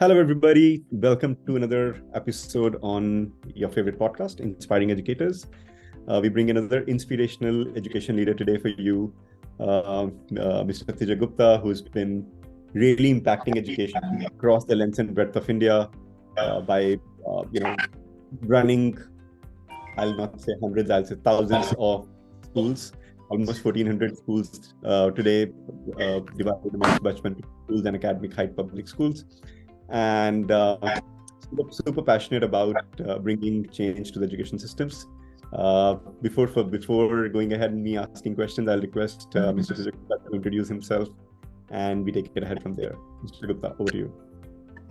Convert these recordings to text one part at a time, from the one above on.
Hello, everybody. Welcome to another episode on your favorite podcast, Inspiring Educators. We bring another inspirational education leader today for you, Mr. Tijay Gupta, who's been really impacting education across the length and breadth of India by, running, I'll not say hundreds, I'll say thousands of schools, almost 1,400 schools today, divided amongst Bachpan Play Schools and academic height public schools. And super passionate about bringing change to the education systems. Before going ahead and me asking questions, I'll request Mr. Tijay Gupta to introduce himself, and we take it ahead from there. Mr. Gupta, over to you.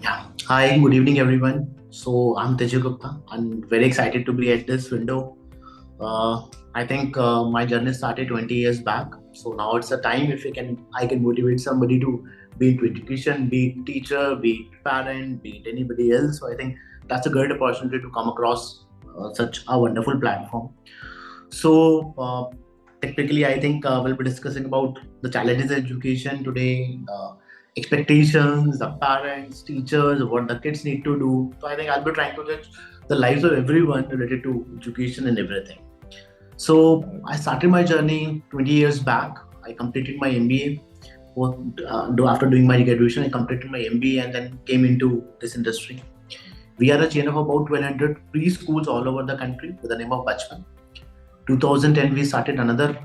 Yeah. Hi, good evening, everyone. So I'm Tijay Gupta. I'm very excited to be at this window. I think my journey started 20 years back. So now it's a time if I can motivate somebody to be into education, be it teacher, be it parent, be it anybody else. So I think that's a great opportunity to come across such a wonderful platform. So technically, I think we'll be discussing about the challenges of education today, expectations, the parents, teachers, what the kids need to do. So I think I'll be trying to touch the lives of everyone related to education and everything. So I started my journey 20 years back. I completed my MBA. After doing my graduation, I completed my MBA and then came into this industry. We are a chain of about 1,200 preschools all over the country with the name of Bachpan. 2010, we started another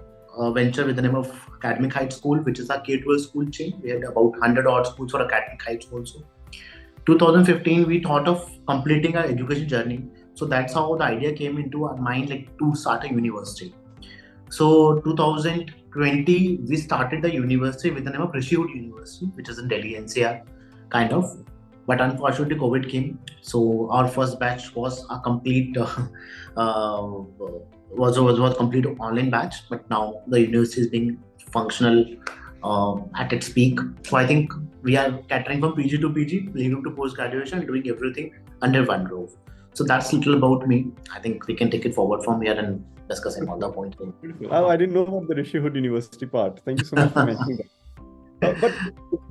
venture with the name of Academic Height School, which is a K-12 school chain. We had about 100 odd schools for Academic Heights also. 2015, we thought of completing our education journey. So that's how the idea came into our mind, like to start a university. So 2020, we started the university with the name of Rishihood University, which is in Delhi NCR, kind of. But unfortunately, COVID came. So our first batch was a complete was complete online batch. But now the university is being functional at its peak. So I think we are catering from PG to PG, leading to post graduation, doing everything under one roof. So that's a little about me. I think we can take it forward from here and discussing all the points. Oh, I didn't know about the Rishihood University part. Thank you so much for mentioning that. But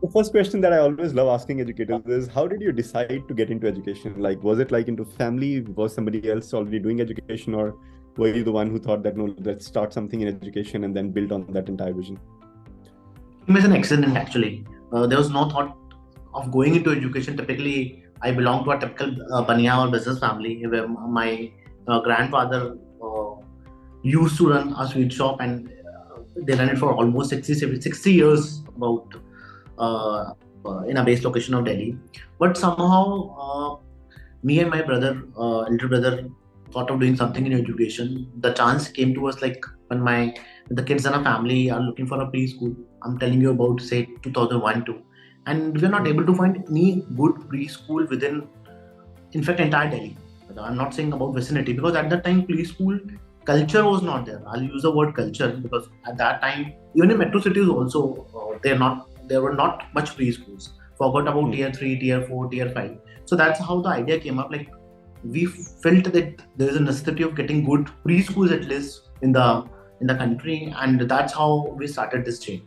the first question that I always love asking educators is, how did you decide to get into education? Like, was it like into family? Was somebody else already doing education? Or were you the one who thought that, no, let's start something in education and then build on that entire vision? It was an accident, actually. There was no thought of going into education. Typically, I belong to a typical Baniya or business family where my grandfather used to run a sweet shop, and they ran it for almost 60 years about in a base location of Delhi. But somehow me and my brother, elder brother, thought of doing something in education. The chance came to us like when the kids in a family are looking for a preschool. I'm telling you about, say, 2001-2. And we're not able to find any good preschool within, in fact, entire Delhi. I'm not saying about vicinity, because at that time preschool culture was not there. I'll use the word culture because at that time, even in metro cities also, there were not much preschools. Forgot about tier 3, tier 4, tier 5. So that's how the idea came up. Like, we felt that there is a necessity of getting good preschools at least in the country, and that's how we started this chain.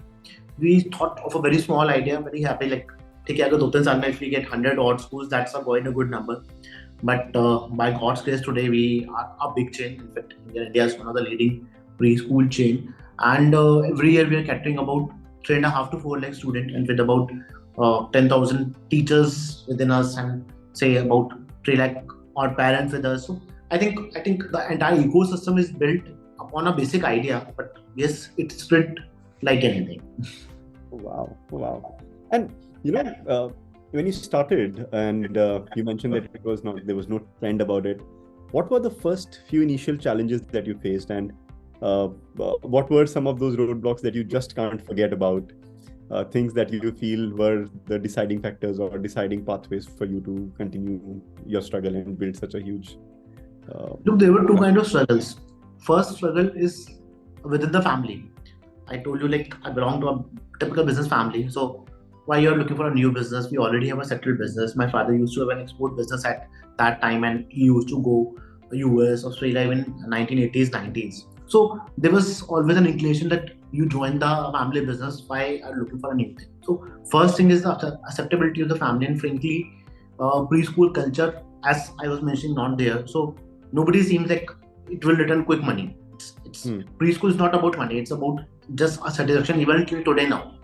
We thought of a very small idea, very happy, like, if we get 100 odd schools, that's quite a good number. But by God's grace, today we are a big chain. In fact, India is one of the leading preschool chain. And every year we are catering about 3.5 to 4 lakh students, and with about 10,000 teachers within us, and say about 3 lakh odd parents with us. So I think the entire ecosystem is built upon a basic idea, but yes, it's split like anything. Wow. And when you started, and you mentioned that there was no trend about it, what were the first few initial challenges that you faced, and what were some of those roadblocks that you just can't forget about, things that you feel were the deciding factors or deciding pathways for you to continue your struggle and build such a huge Look, there were two kinds of struggles. First struggle is within the family. I told you, like, I belong to a typical business family. So why you're looking for a new business? We already have a settled business. My father used to have an export business at that time, and he used to go US, Australia, even 1980s, 90s. So there was always an inclination that you join the family business. Why are you looking for a new thing? So first thing is the acceptability of the family, and frankly, preschool culture, as I was mentioning, not there. So nobody seems like it will return quick money. It's preschool is not about money. It's about just a satisfaction even till today now.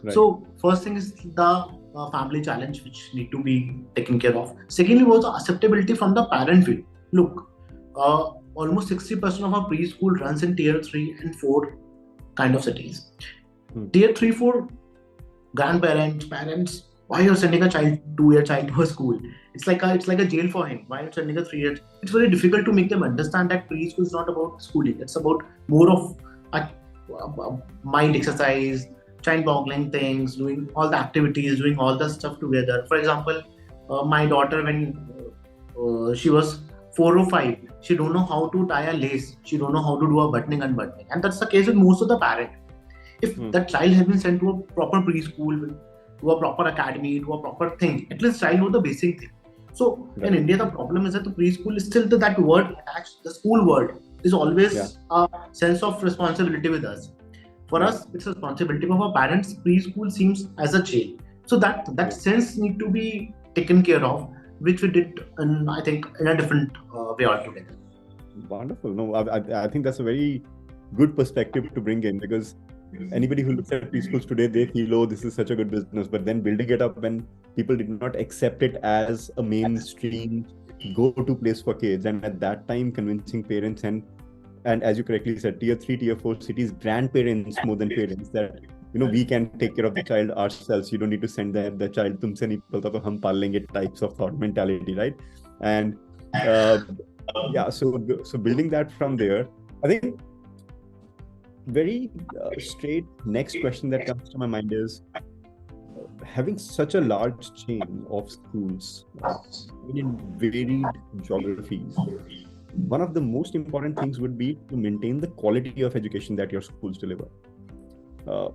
Right. So first thing is the family challenge which need to be taken care of. Secondly was the acceptability from the parent view. Look, almost 60% of our preschool runs in tier 3 and 4 kind of cities. Tier 3, 4 grandparents, parents, why you're sending a 2-year child to a school? It's like a jail for him. Why you're sending a 3-year? It's very difficult to make them understand that preschool is not about schooling. It's about more of a mind exercise, child-boggling things, doing all the activities, doing all the stuff together. For example, my daughter, when she was 4 or 5, she don't know how to tie a lace. She don't know how to do a buttoning and unbuttoning. And that's the case with most of the parents. If that child has been sent to a proper preschool, to a proper academy, to a proper thing, at least child know the basic thing. So in India, the problem is that the preschool is still that word attached. The school word is always a sense of responsibility with us. For us, it's a responsibility of our parents. Preschool seems as a jail. So that sense need to be taken care of, which we did, I think, in a different way altogether. Wonderful. No, I think that's a very good perspective to bring in, because anybody who looks at preschools today, they feel, oh, this is such a good business. But then building it up when people did not accept it as a mainstream go-to place for kids, and at that time convincing parents and as you correctly said, tier 3, tier 4 cities, grandparents more than parents, that we can take care of the child ourselves. You don't need to send the child, tumse nahi palta to hum paal lenge types of thought mentality, right? And so building that from there, I think very straight next question that comes to my mind is, having such a large chain of schools in varied geographies, one of the most important things would be to maintain the quality of education that your schools deliver.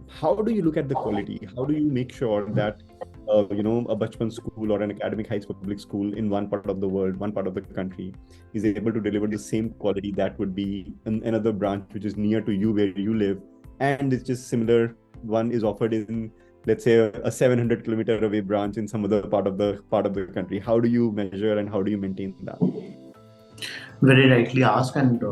How do you look at the quality? How do you make sure that a Bachpan school or an academic heights public school in one part of the world, one part of the country, is able to deliver the same quality that would be in another branch which is near to you where you live, and it's just similar one is offered in, let's say, a 700 kilometer away branch in some other part of the country? How do you measure and how do you maintain that? Very rightly asked, and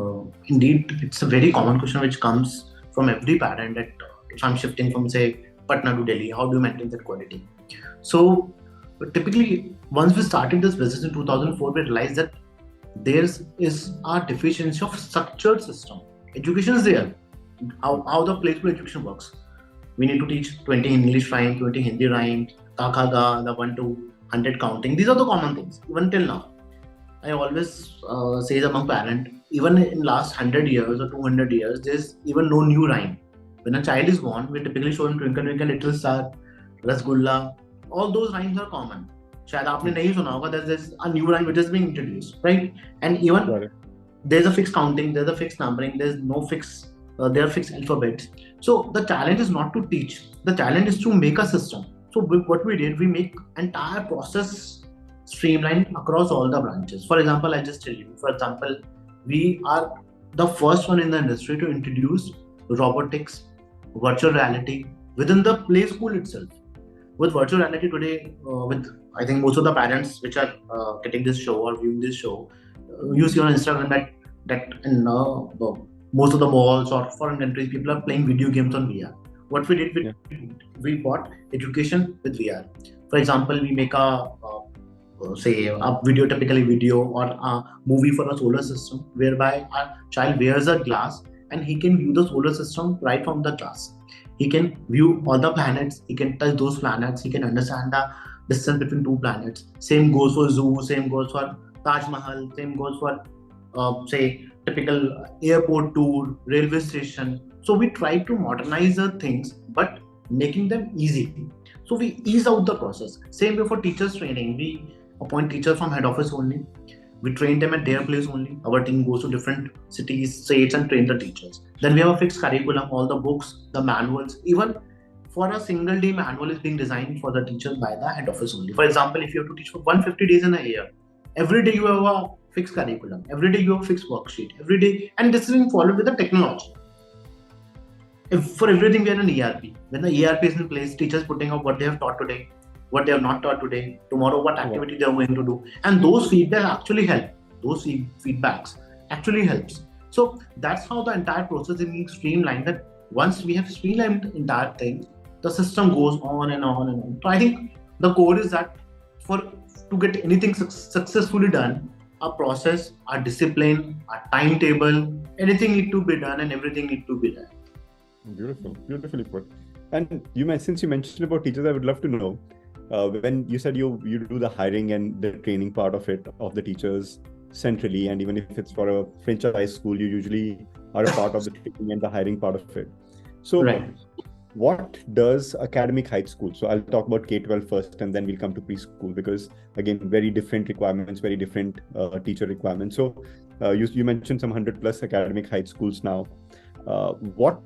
indeed it's a very common question which comes from every parent, that if I'm shifting from, say, Patna to Delhi, how do you maintain that quality? So typically, once we started this business in 2004, we realized that there is a deficiency of structured system. Education is there. How the place where education works. We need to teach 20 English rhymes, 20 Hindi rhymes, ka kha ga, the 1 to 100 counting. These are the common things, even till now. I always say among parents, even in last 100 years or 200 years, there's even no new rhyme. When a child is born, we typically show him Twinkle Twinkle Little Star, Rasgulla. All those rhymes are common. Shayad aapne nahi suna hoga, there's a new rhyme which is being introduced, right? And even there's a fixed counting, there's a fixed numbering, there's no fixed, there are fixed alphabets. So the challenge is not to teach. The challenge is to make a system. So what we did, we make entire process streamlined across all the branches. For example, I just tell you, we are the first one in the industry to introduce robotics, virtual reality within the play school itself. With virtual reality today, with I think most of the parents which are getting this show or viewing this show, you see on Instagram that in most of the malls or foreign countries, people are playing video games on VR. What we did, we bought education with VR. For example, we make a typically video or a movie for a solar system, whereby a child wears a glass and he can view the solar system right from the glass. He can view all the planets, he can touch those planets, he can understand the distance between two planets. Same goes for zoo, same goes for Taj Mahal, same goes for typical airport tour, railway station. So we try to modernize the things, but making them easy. So we ease out the process. Same way for teachers training, we appoint teachers from head office only. We train them at their place only. Our team goes to different cities, states and train the teachers. Then we have a fixed curriculum, all the books, the manuals. Even for a single day, manual is being designed for the teachers by the head office only. For example, if you have to teach for 150 days in a year, every day you have a fixed curriculum. Every day you have a fixed worksheet. Every day, and this is being followed with the technology. For everything we are an ERP. When the ERP is in place, teachers putting up what they have taught today. what they have not taught today, tomorrow what activity they are going to do. And those feedback actually help. Those feedbacks actually helps. So that's how the entire process is being streamlined. That once we have streamlined the entire thing, the system goes on and on and on. So I think the core is that to get anything successfully done, our process, our discipline, our timetable, anything need to be done and everything need to be done. Beautifully put. And since you mentioned about teachers, I would love to know, when you said you do the hiring and the training part of it, of the teachers centrally, and even if it's for a franchise school, you usually are a part of the training and the hiring part of it. So what does academic high school? So I'll talk about K-12 first, and then we'll come to preschool, because again, very different requirements, very different teacher requirements. So you mentioned some 100+ academic high schools now. What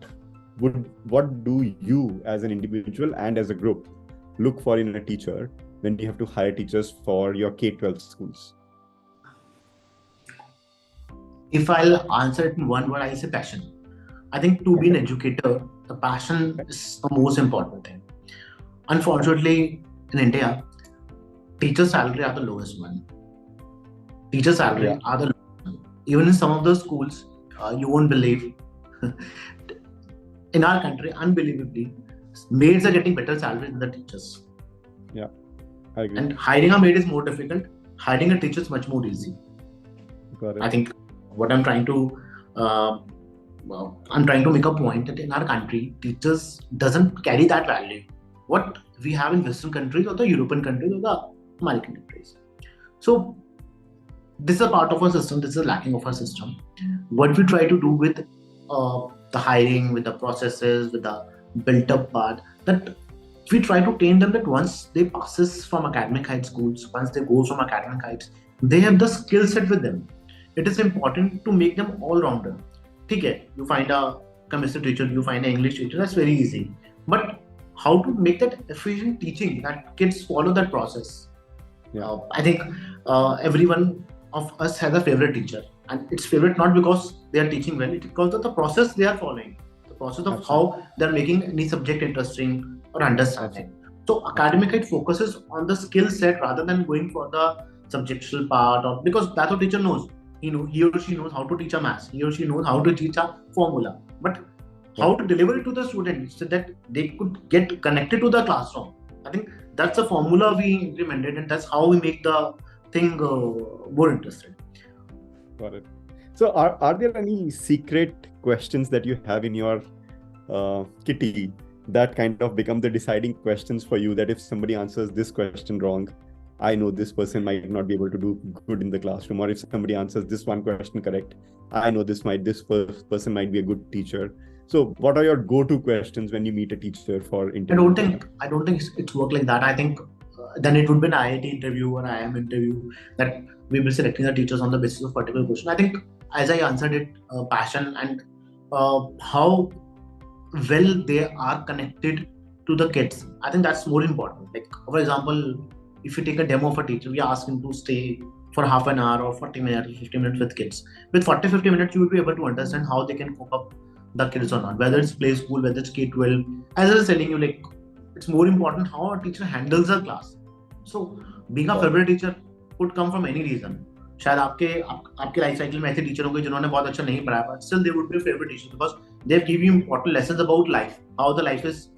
do you as an individual and as a group look for in a teacher when you have to hire teachers for your K-12 schools? If I'll answer it in one word, I say passion. I think to be an educator, the passion is the most important thing. Unfortunately, in India, teacher salary are the lowest one. Teacher salary are the lowest one. Even in some of the schools, you won't believe, in our country, unbelievably, maids are getting better salary than the teachers. Yeah, I agree. And hiring a maid is more difficult. Hiring a teacher is much more easy. Got it. I think what I'm trying to make a point that in our country, teachers doesn't carry that value. What we have in Western countries or the European countries or the American countries. So this is a part of our system. This is a lacking of our system. What we try to do with the hiring, with the processes, with the built-up part, that we try to train them that once they passes from academic high schools, once they go from academic heights, they have the skill set with them. It is important to make them all-rounder. Okay, you find a chemistry teacher, you find an English teacher, that's very easy. But how to make that efficient teaching, that kids follow that process? I think every one of us has a favorite teacher, and it's favorite not because they are teaching well, it's because of the process they are following, the process of how they're making any subject interesting or understanding. So academic height focuses on the skill set rather than going for the subjectual part, or because that's what teacher knows. He or she knows how to teach a math. He or she knows how to teach a formula. But how to deliver it to the students so that they could get connected to the classroom. I think that's the formula we implemented, and that's how we make the thing more interesting. Got it. So are there any secret questions that you have in your kitty that kind of become the deciding questions for you, that if somebody answers this question wrong, I know this person might not be able to do good in the classroom, or if somebody answers this one question correct, I know this person might be a good teacher. So what are your go-to questions when you meet a teacher for interview? I don't think it's work like that. I think then it would be an IIT interview or IIM interview that we will be selecting the teachers on the basis of particular question. I think as I answered it, passion and how well they are connected to the kids. I think that's more important. Like for example, if you take a demo of a teacher, we ask him to stay for half an hour or 40 minutes, 50 minutes with kids. With 40-50 minutes, you will be able to understand how they can cope up the kids or not. Whether it's play school, whether it's K-12. As I was telling you, like it's more important how a teacher handles a class. So being a favorite teacher could come from any reason. शायद आपके life cycle में ऐसे teacher होंगे जिन्होंने बहुत अच्छा नहीं पढ़ाया, but still they would be a favorite teacher because they've given you important lessons about life, how the life is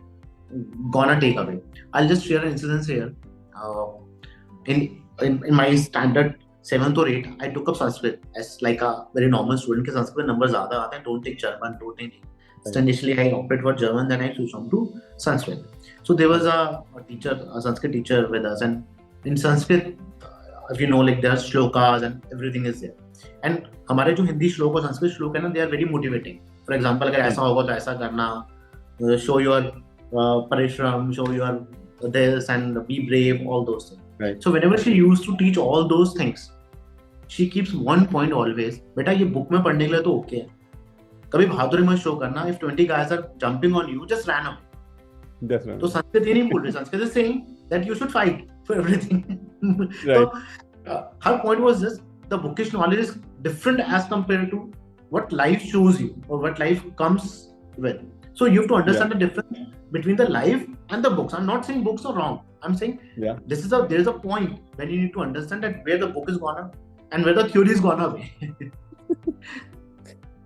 gonna take away. I'll just share an incident here. In my standard 7th or 8th, I took up Sanskrit as like a very normal student. के Sanskrit numbers ज़्यादा आते हैं. Don't take German, don't take. So initially I opted for German, then I switched on to Sanskrit. So there was a Sanskrit teacher with us, and in Sanskrit, if you know, like there are shlokas and everything is there. And हमारे जो हिंदी श्लोक और संस्कृत श्लोक है ना, they are very motivating. For example, अगर ऐसा होगा तो ऐसा करना, show your parishram, show your this and be brave, all those things. Right. So whenever she used to teach all those things, she keeps one point always. बेटा ये book में पढ़ने के लिए तो okay है. कभी बहादुरी मत show करना. If 20 guys are jumping on you, just ran away. That's right. तो संस्कृत ये नहीं बोल रही. Sanskrit is saying that you should fight for everything. Right. So her point was this: the bookish knowledge is different as compared to what life shows you or what life comes with. So you have to understand the difference between the life and the books. I'm not saying books are wrong. I'm saying Yeah. there is a point when you need to understand that where the book is gone and where the theory is gone away.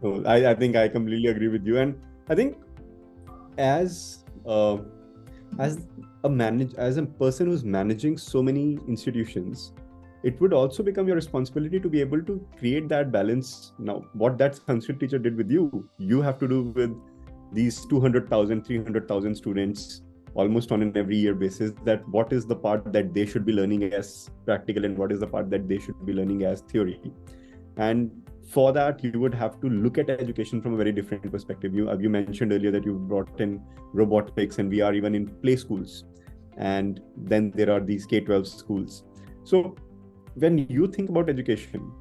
So I think I completely agree with you. And I think as as a person who's managing so many institutions, it would also become your responsibility to be able to create that balance. Now, what that Sanskrit teacher did with you have to do with these 200,000, 300,000 students almost on an every year basis, that what is the part that they should be learning as practical and what is the part that they should be learning as theory. And for that, you would have to look at education from a very different perspective. You mentioned earlier that you brought in robotics and VR even in play schools. And then there are these K-12 schools. So when you think about education,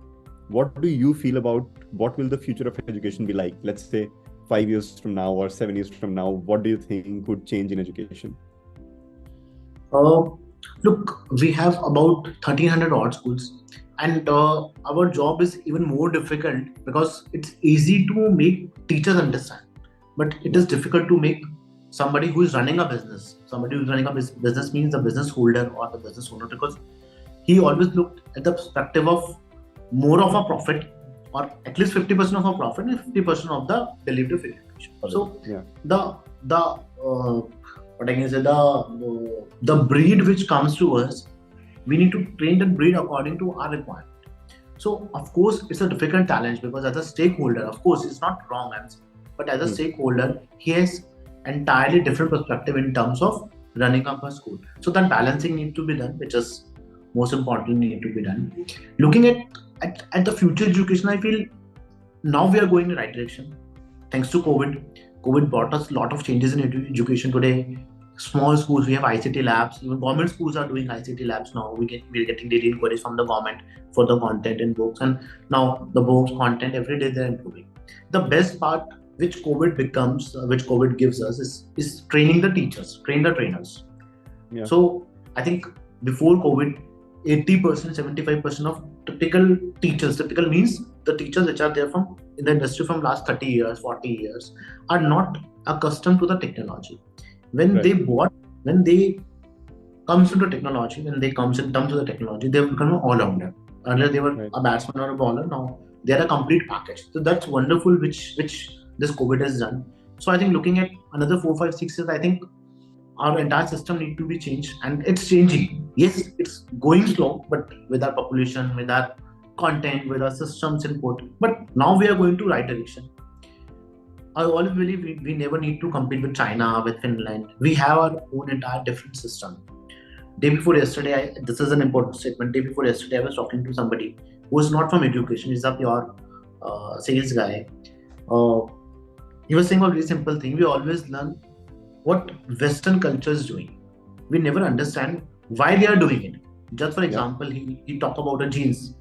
what do you feel about what will the future of education be like? Let's say 5 years from now or 7 years from now, what do you think could change in education? Look, we have about 1,300 odd schools, and our job is even more difficult because it's easy to make teachers understand, but it is difficult to make somebody who is running a business. Somebody who is running a business means the business holder or the business owner, because he always looked at the perspective of more of a profit, or at least 50% of a profit and 50% of the delivery of education. So what I can say, the breed which comes to us, we need to train that breed according to our requirement. So of course it's a difficult challenge, because as a stakeholder, of course it's not wrong, but as a stakeholder, he has entirely different perspective in terms of running up a school. So that balancing needs to be done, which is most importantly need to be done. Looking at the future education, I feel now we are going in the right direction. Thanks to COVID brought us a lot of changes in education today. Small schools, we have ICT labs. Even government schools are doing ICT labs now. We're getting daily inquiries from the government for the content in books, and now the books content every day they're improving. The best part which COVID gives us is training the teachers, train the trainers. Yeah. So I think before COVID, 80%, 75% of typical teachers, typical means the teachers which are there from in the industry from last 30 years, 40 years, are not accustomed to the technology. When they comes into technology, when they comes in terms of the technology, they become an all-rounder. Earlier they were a batsman or a bowler, now they are a complete package. So that's wonderful, which this COVID has done. So I think looking at another 4, 5, 6 years, I think our entire system need to be changed, and it's changing. Yes, it's going slow, but with our population, with our content, with our systems input, but now we are going to right direction. I always believe we never need to compete with China, with Finland. We have our own entire different system. Day before yesterday, this is an important statement. Day before yesterday, I was talking to somebody who is not from education. He's a pure sales guy. He was saying a very simple thing. We always learn what Western culture is doing. We never understand why they are doing it. Just for example, he talked about the jeans.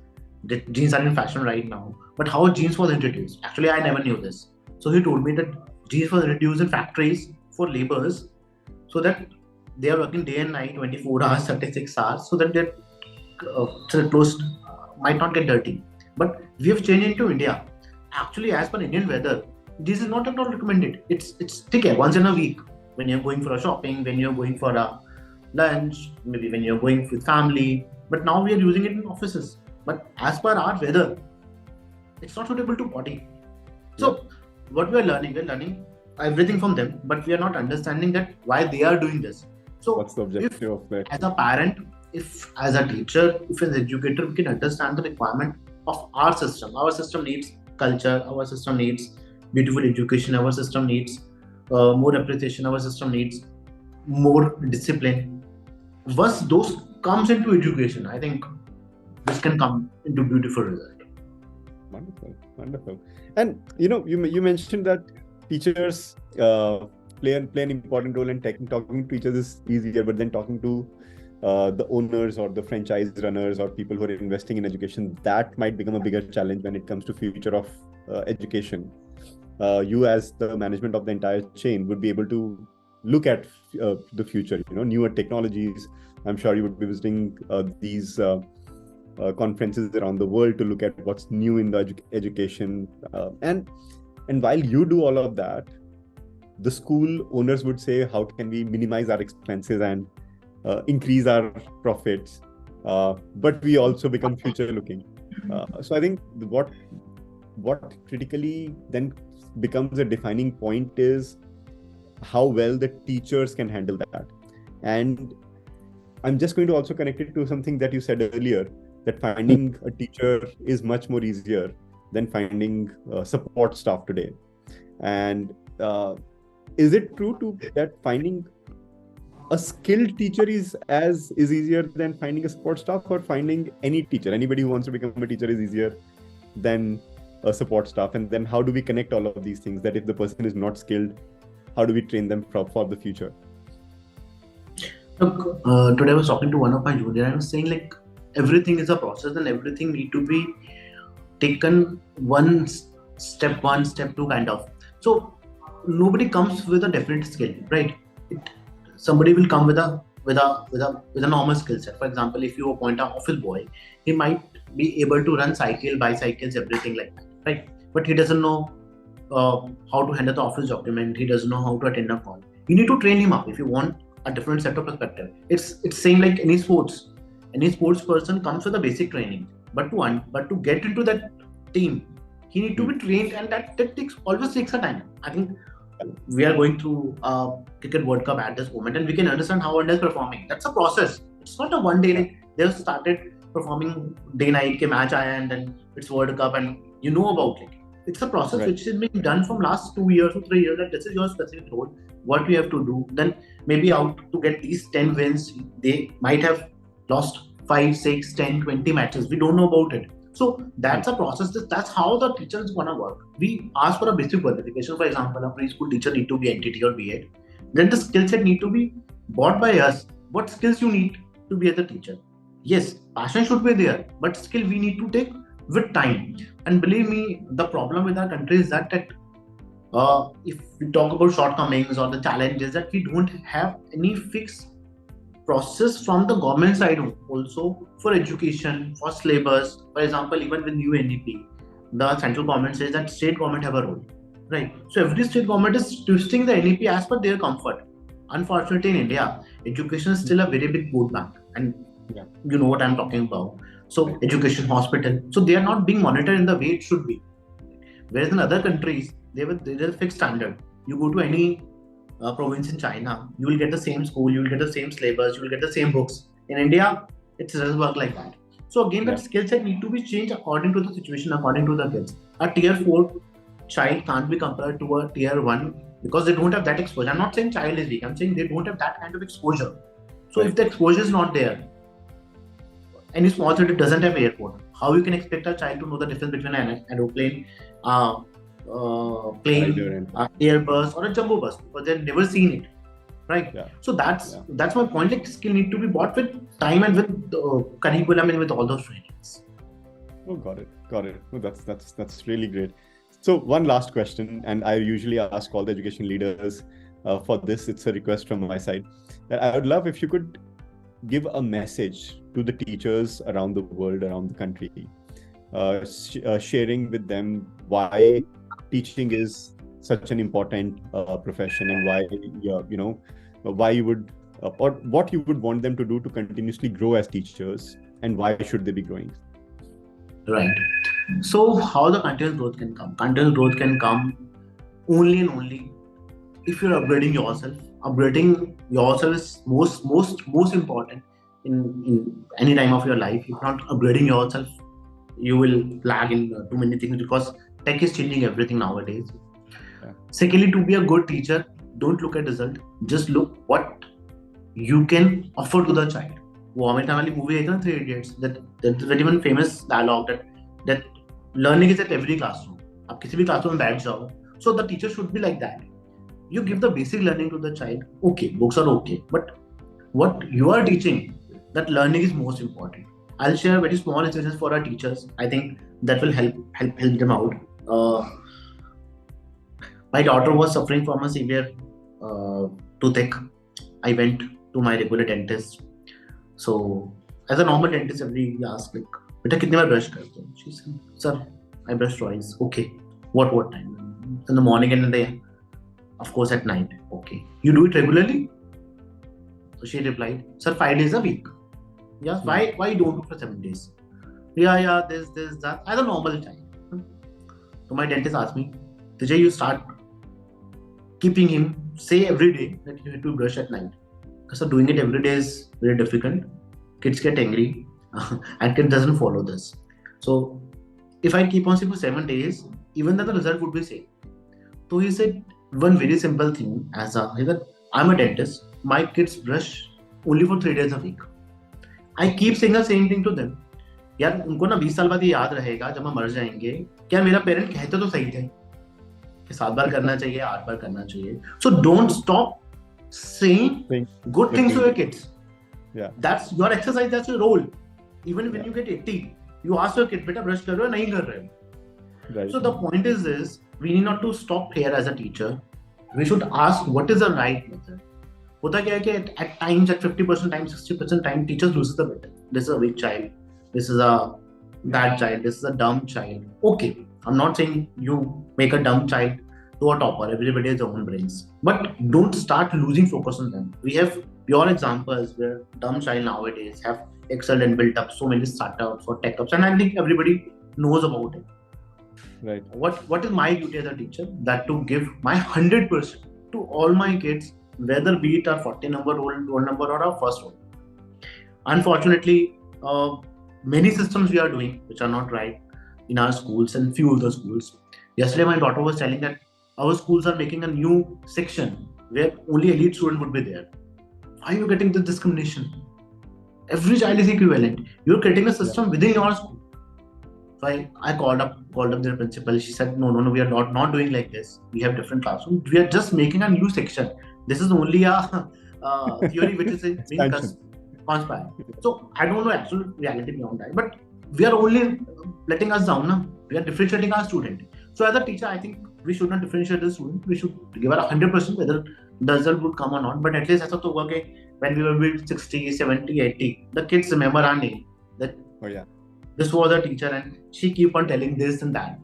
The jeans are in fashion right now. But how jeans was introduced? Actually, I never knew this. So he told me that jeans was introduced in factories for laborers, so that they are working day and night, 24 hours, 36 hours, so that their clothes might not get dirty. But we have changed into India. Actually, as per Indian weather, this is not at all recommended. It's okay once in a week, when you're going for a shopping, when you're going for a lunch, maybe when you're going with family. But now we are using it in offices. But as per our weather, it's not suitable to body. So what we're learning everything from them, but we are not understanding that why they are doing this. So what's the objective of that? As a parent, if as a teacher, if as an educator, we can understand the requirement of our system. Our system needs culture, our system needs beautiful education, our system needs more appreciation, our system needs more discipline. Once those comes into education, I think this can come into beautiful result. Wonderful. And you mentioned that teachers play an important role in talking to teachers is easier, but then talking to the owners or the franchise runners or people who are investing in education, that might become a bigger challenge when it comes to future of education. You as the management of the entire chain would be able to look at the future, newer technologies. I'm sure you would be visiting these conferences around the world to look at what's new in the education. And while you do all of that, the school owners would say, how can we minimize our expenses and increase our profits, but we also become future looking. So I think what critically then becomes a defining point is how well the teachers can handle that. And I'm just going to also connect it to something that you said earlier, that finding a teacher is much more easier than finding support staff today. And is it true that finding a skilled teacher is easier than finding a support staff, or finding any teacher, anybody who wants to become a teacher, is easier than a support staff? And then how do we connect all of these things, that if the person is not skilled, how do we train them for the future? Look, today I was talking to one of my juniors. I was saying, like, everything is a process and everything need to be taken step one, step two kind of. So nobody comes with a definite skill, right? Somebody will come with a normal skill set. For example, if you appoint an office boy, he might be able to run bicycles, everything like that, right? But he doesn't know how to handle the office document. He doesn't know how to attend a call. You need to train him up if you want a different set of perspective. It's same like any sports. Any sports person comes with a basic training, but to get into that team, he need to be trained, and that always takes a time. I think we are going through a cricket World Cup at this moment, and we can understand how India is performing. That's a process. It's not a one day, like they've started performing day night ke match aaya and then it's World Cup and you know about it. It's a process which is being done from last 2 years or 3 years, that this is your specific role, what we have to do. Then maybe out to get these 10 wins, they might have lost 5, 6, 10, 20 matches. We don't know about it. So that's a process. That's how the teacher is going to work. We ask for a basic qualification. For example, a preschool teacher need to be NTT or B.Ed. Then the skill set need to be bought by us. What skills you need to be as a teacher? Yes, passion should be there, but skill we need to take with time. And believe me, the problem with our country is that if we talk about shortcomings or the challenges, that we don't have any fixed process from the government side also for education, for syllabus. For example, even with new NEP, the central government says that state government have a role, right? So every state government is twisting the NEP as per their comfort. Unfortunately, in India, education is still a very big vote bank, and you know what I'm talking about. So education, hospital, so they are not being monitored in the way it should be. Whereas in other countries, there is a fixed standard. You go to any province in China, you will get the same school, you will get the same syllabus, you will get the same books. In India, it doesn't work like that. So again, that skill set need to be changed according to the situation, according to the kids. A tier 4 child can't be compared to a tier 1 because they don't have that exposure. I'm not saying child is weak, I'm saying they don't have that kind of exposure. So if the exposure is not there, any small city doesn't have airport, how you can expect a child to know the difference between an aeroplane, plane, Airbus or a jumbo bus, because they've never seen it, right? So that's my point. Like, skill need to be bought with time and with curriculum and with all those trainings. Oh, got it. Oh, that's really great. So one last question, and I usually ask all the education leaders for this. It's a request from my side that I would love if you could give a message to the teachers around the world, around the country, sharing with them why teaching is such an important profession, and why why you would or what you would want them to do to continuously grow as teachers, and why should they be growing? Right. So how the continuous growth can come? Continuous growth can come only and only if you're upgrading yourself. Upgrading yourself is most important in any time of your life. If you're not upgrading yourself, you will lag in too many things, because tech is changing everything nowadays. Secondly, to be a good teacher, don't look at result, just look what you can offer to the child. वो आमिर खान वाली movie है ना, 3 Idiots, that very one famous dialogue that learning is at every classroom. आप किसी भी classroom में बैठ जाओ. So the teacher should be like that. You give the basic learning to the child. Okay, books are okay, but what you are teaching, that learning is most important. I'll share very small instances for our teachers. I think that will help them out. My daughter was suffering from a severe toothache. I went to my regular dentist. So as a normal dentist, we ask like, "Beta, kitne baar brush karte ho?" She said, "Sir, I brush twice." Okay. What time? In the morning and in the, of course, at night. Okay. You do it regularly? she replied, sir, 5 days a week. Yeah, why don't do for 7 days? Yeah, this, that, as a normal child. So my dentist asked me, Tijay, you start keeping him say every day that you have to brush at night. Because doing it every day is very difficult. Kids get angry and kid doesn't follow this. So if I keep on saying for 7 days, even then the result would be same. So he said one very simple thing he said, I'm a dentist, my kids brush only for 3 days a week. I keep saying the same thing to them. यार उनको ना 20 साल बाद ये याद रहेगा जब हम मर जाएंगे, क्या मेरा पेरेंट कहते तो सही थे कि 7 बार करना चाहिए, 8 बार करना चाहिए. So don't stop saying good things to your kids. Yeah. That's your exercise, that's your role. Even when you get 80, you ask your kid, beta brush kar rahe ho, nahi kar rahe ho. Right. So the point is this, we need not to stop here as a teacher. We should ask what is the right method. होता क्या है कि at times, at 50% time, 60% time, teachers loses the battle. This is a weak child. This is a bad child. This is a dumb child. Okay, I'm not saying you make a dumb child to a topper. Everybody has their own brains. But don't start losing focus on them. We have pure examples where dumb child nowadays have excelled and built up so many startups or tech ups, and I think everybody knows about it. Right. What is my duty as a teacher? That to give my 100% to all my kids, whether be it our 40 number roll number or our first roll. Unfortunately, many systems we are doing which are not right in our schools and few other schools. Yesterday, my daughter was telling that our schools are making a new section where only elite student would be there. Why are you getting this discrimination? Every child is equivalent. You're creating a system within your school. So I called up their principal. She said, no, we are not doing like this. We have different classrooms. We are just making a new section. This is only a theory which is being conspired. So I don't know absolute reality beyond that. But we are only letting us down. Na? We are differentiating our student. So as a teacher, I think we should not differentiate the student. We should give her 100% whether the result would come or not. But at least as to work when we were with 60, 70, 80, the kids remember our name. That this was a teacher and she keep on telling this and that.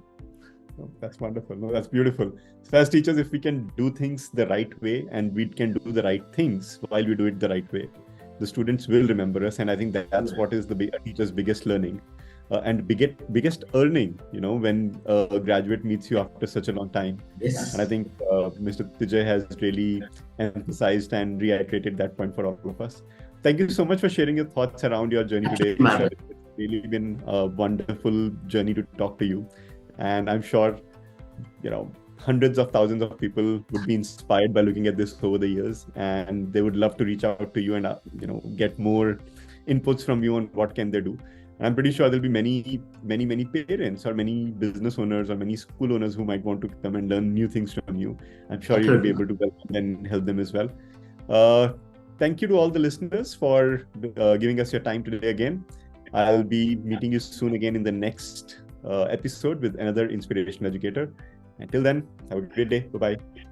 Oh, that's wonderful. No, that's beautiful. So as teachers, if we can do things the right way and we can do the right things while we do it the right way, the students will remember us. And I think that's what is the teacher's biggest learning and biggest earning, when a graduate meets you after such a long time. Yes. And I think Mr. Tijay has really emphasized and reiterated that point for all of us. Thank you so much for sharing your thoughts around your journey today. It's really been a wonderful journey to talk to you. And I'm sure, hundreds of thousands of people would be inspired by looking at this over the years, and they would love to reach out to you and, get more inputs from you on what can they do. And I'm pretty sure there'll be many parents or many business owners or many school owners who might want to come and learn new things from you. I'm sure you'll be able to welcome and help them as well. Thank you to all the listeners for giving us your time today again. I'll be meeting you soon again in the next episode with another inspirational educator. Until then, have a great day. Bye-bye.